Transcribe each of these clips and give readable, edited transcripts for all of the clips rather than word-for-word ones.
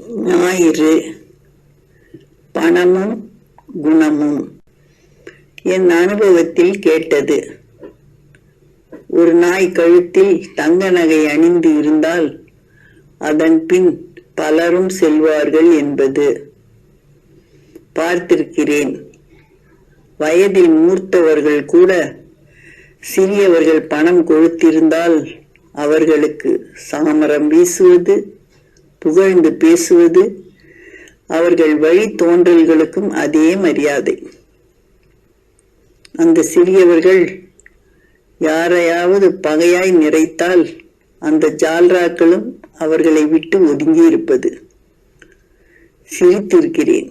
ஞாயிறு. பணமும் குணமும். என் அனுபவத்தில் கேட்டது. ஒரு நாய் கழுத்தில் தங்க நகை அணிந்து இருந்தால் அதன் பின் பலரும் செல்வார்கள் என்பது. பார்த்திருக்கிறேன். வயதில் மூர்த்தவர்கள் கூட சிறியவர்கள் பணம் கொடுத்திருந்தால் அவர்களுக்கு சாமரம் வீசுவது, புகழ்ந்து பேசுவது, அவர்கள் வழி தோன்றல்களுக்கும் அதே மரியாதை. அந்த சிறியவர்கள் யாரையாவது பகையாய் நிறைத்தால் அந்த ஜால்ராக்களும் அவர்களை விட்டு ஒதுங்கி இருப்பது. சிரித்திருக்கிறேன்.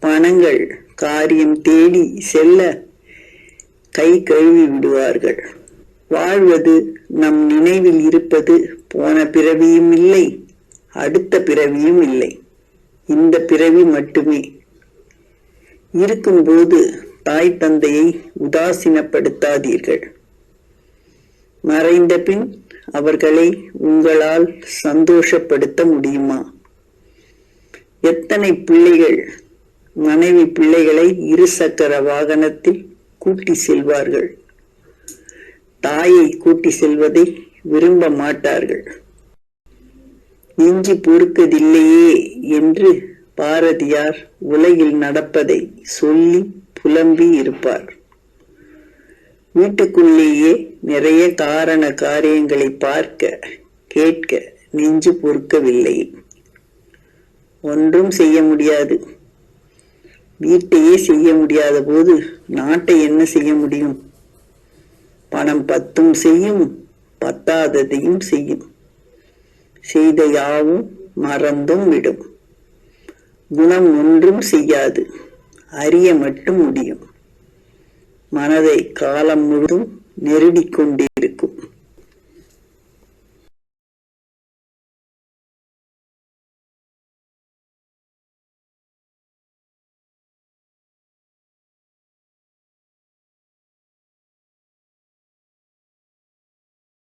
பணங்கள் காரியம் தேடி செல்ல கை கழுவி விடுவார்கள். வாழ்வது நம் நினைவில் இருப்பது போன பிறவியும் இல்லை, அடுத்த பிறவியும் இல்லை, இந்த பிறவி மட்டுமே. இருக்கும்போது தாய் தந்தையை உதாசீனப்படுத்தாதீர்கள். மறைந்த பின் அவர்களை உங்களால் சந்தோஷப்படுத்த முடியுமா? எத்தனை பிள்ளைகள் மனைவி பிள்ளைகளை இருசக்கர வாகனத்தில் கூட்டி செல்வார்கள். தாயை கூட்டி செல்வதை விரும்ப மாட்டார்கள். நெஞ்சு பொறுக்கதில்லையே என்று பாரதியார் உலகில் நடப்பதை சொல்லி புலம்பி இருப்பார். வீட்டுக்குள்ளேயே நிறைய காரண காரியங்களை பார்க்க கேட்க நெஞ்சு பொறுக்கவில்லை. ஒன்றும் செய்ய முடியாது. வீட்டையே செய்ய முடியாத போது நாட்டை என்ன செய்ய முடியும்? பணம் பத்தும் செய்யும், பத்தாததையும் செய்யும். செய்த யாவும் மறந்தும் விடும். குணம் ஒன்றும் செய்யாது, அறிய மட்டும் முடியும். மனதை காலம் முழுதும் நெருடிக் கொண்டிருக்கும்.